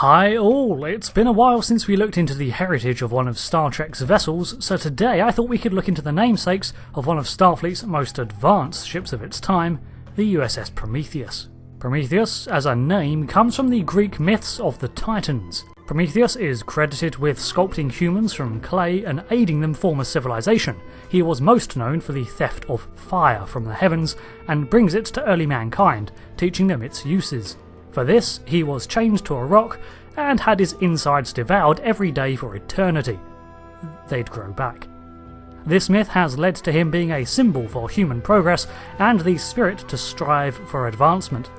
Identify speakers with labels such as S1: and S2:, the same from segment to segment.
S1: Hi all, it's been a while since we looked into the heritage of one of Star Trek's vessels, so today I thought we could look into the namesakes of one of Starfleet's most advanced ships of its time, the USS Prometheus. Prometheus, as a name, comes from the Greek myths of the Titans. Prometheus is credited with sculpting humans from clay and aiding them form a civilization. He was most known for the theft of fire from the heavens and brings it to early mankind, teaching them its uses. For this, he was chained to a rock and had his insides devoured every day for eternity. They'd grow back. This myth has led to him being a symbol for human progress and the spirit to strive for advancement.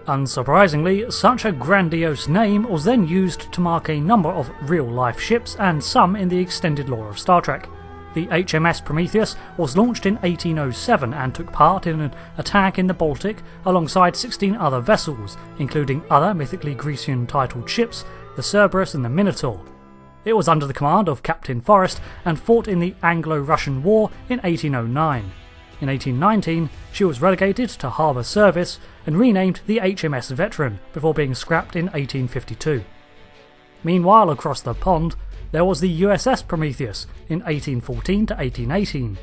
S1: Unsurprisingly, such a grandiose name was then used to mark a number of real-life ships and some in the extended lore of Star Trek. The Hms Prometheus was launched in 1807 and took part in an attack in the Baltic alongside 16 other vessels, including other mythically Grecian titled ships, the Cerberus and the Minotaur. It was under the command of Captain Forrest and fought in the Anglo-Russian War in 1809. In 1819, she was relegated to harbour service and renamed the HMS Veteran before being scrapped in 1852. Meanwhile, across the pond, there was the USS Prometheus in 1814 to 1818.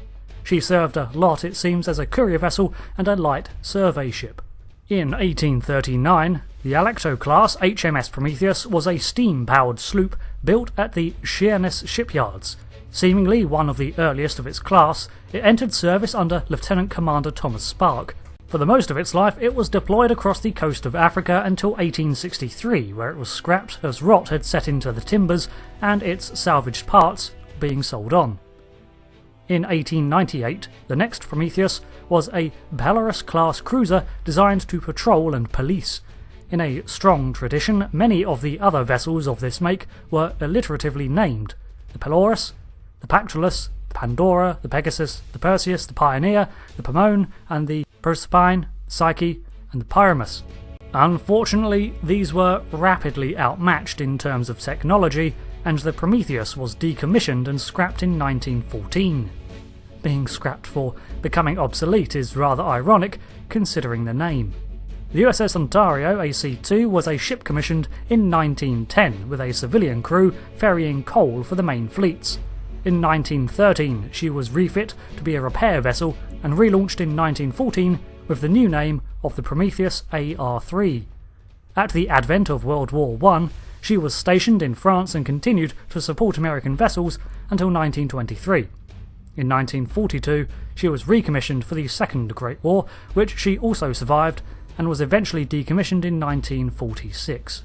S1: She served a lot, it seems, as a courier vessel and a light survey ship. In 1839, the Allecto-class HMS Prometheus was a steam-powered sloop built at the Sheerness shipyards. Seemingly one of the earliest of its class, it entered service under Lieutenant Commander Thomas Spark. For the most of its life, it was deployed across the coast of Africa until 1863, where it was scrapped as rot had set into the timbers and its salvaged parts being sold on. In 1898, the next Prometheus was a Belarus-class cruiser designed to patrol and police. In a strong tradition, many of the other vessels of this make were alliteratively named: the Pelorus, the Pactolus, the Pandora, the Pegasus, the Perseus, the Pioneer, the Pomone, and the Proserpine, Psyche, and the Pyramus. Unfortunately, these were rapidly outmatched in terms of technology, and the Prometheus was decommissioned and scrapped in 1914. Being scrapped for becoming obsolete is rather ironic, considering the name. The USS Ontario AC-2 was a ship commissioned in 1910 with a civilian crew ferrying coal for the main fleets. In 1913, she was refit to be a repair vessel and relaunched in 1914 with the new name of the Prometheus AR-3. At the advent of World War I, she was stationed in France and continued to support American vessels until 1923. In 1942, she was recommissioned for the Second Great War, which she also survived, and was eventually decommissioned in 1946.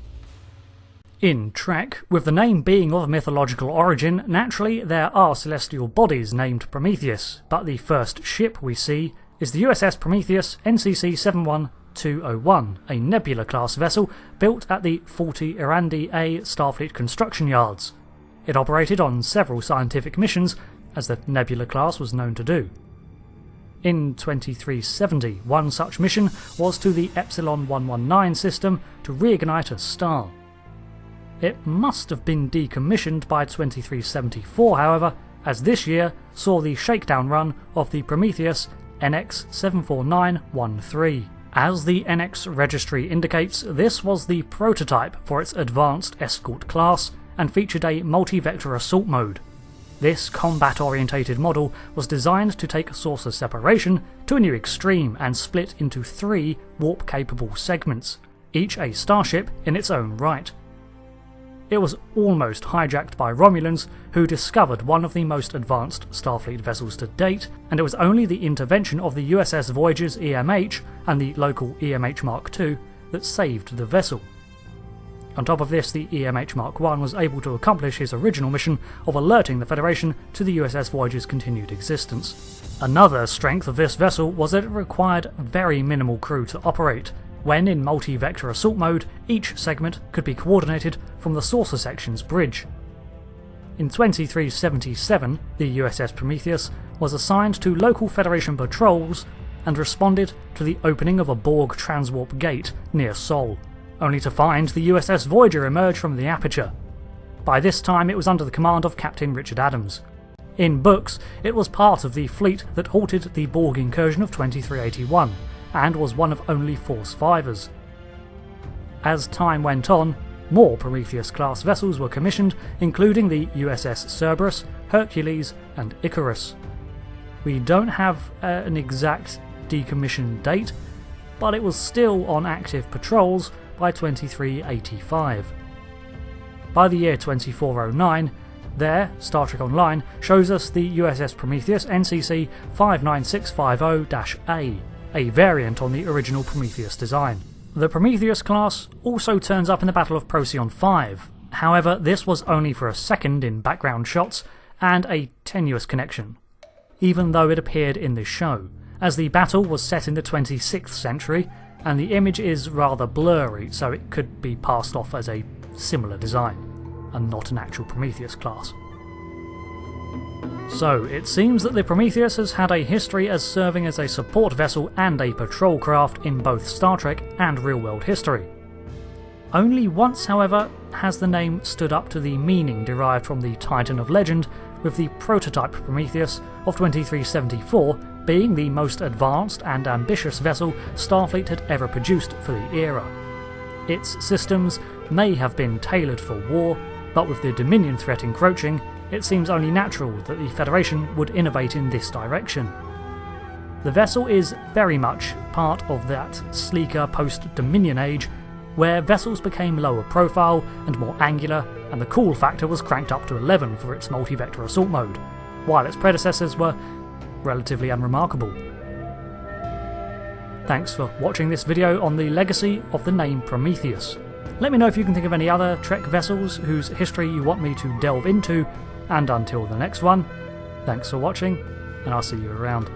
S1: In Trek, with the name being of mythological origin, naturally there are celestial bodies named Prometheus, but the first ship we see is the USS Prometheus Ncc 71201, a Nebula-class vessel built at the 40 Irandi A Starfleet construction yards. It operated on several scientific missions, as the Nebula class was known to do. In 2370, one such mission was to the Epsilon 119 system to reignite a star. It must have been decommissioned by 2374, however, as this year saw the shakedown run of the Prometheus NX 74913. As the NX registry indicates, this was the prototype for its advanced escort class and featured a multi-vector assault mode. This combat-orientated model was designed to take saucer separation to a new extreme and split into 3 warp-capable segments, each a starship in its own right. It was almost hijacked by Romulans, who discovered one of the most advanced Starfleet vessels to date, and it was only the intervention of the USS Voyager's EMH and the local EMH Mark II that saved the vessel. On top of this, the EMH Mark I was able to accomplish his original mission of alerting the Federation to the USS Voyager's continued existence. Another strength of this vessel was that it required very minimal crew to operate. When in multi-vector assault mode, each segment could be coordinated from the saucer section's bridge. In 2377, the USS Prometheus was assigned to local Federation patrols and responded to the opening of a Borg transwarp gate near Sol, only to find the USS Voyager emerge from the aperture. By this time it was under the command of Captain Richard Adams. In books, it was part of the fleet that halted the Borg incursion of 2381, and was one of only 4 survivors. As time went on, More Prometheus-class vessels were commissioned, including the USS Cerberus, Hercules, and Icarus. We don't have an exact decommission date, but it was still on active patrols by 2385. By the year 2409, there, Star Trek Online shows us the USS Prometheus Ncc 59650-A, a variant on the original Prometheus design. The Prometheus class also turns up in the Battle of Procyon 5, however this was only for a second in background shots and a tenuous connection, even though it appeared in this show, as the battle was set in the 26th century and the image is rather blurry, so it could be passed off as a similar design, and not an actual Prometheus class. So, it seems that the Prometheus has had a history as serving as a support vessel and a patrol craft in both Star Trek and real-world history. Only once, however, has the name stood up to the meaning derived from the Titan of legend, with the prototype Prometheus of 2374 being the most advanced and ambitious vessel Starfleet had ever produced for the era. Its systems may have been tailored for war, but with the Dominion threat encroaching, it seems only natural that the Federation would innovate in this direction. The vessel is very much part of that sleeker post-Dominion age, where vessels became lower profile and more angular, and the cool factor was cranked up to 11 for its multi-vector assault mode, while its predecessors were relatively unremarkable. Thanks for watching this video on the legacy of the name Prometheus. Let me know if you can think of any other Trek vessels whose history you want me to delve into, and until the next one, thanks for watching, and I'll see you around.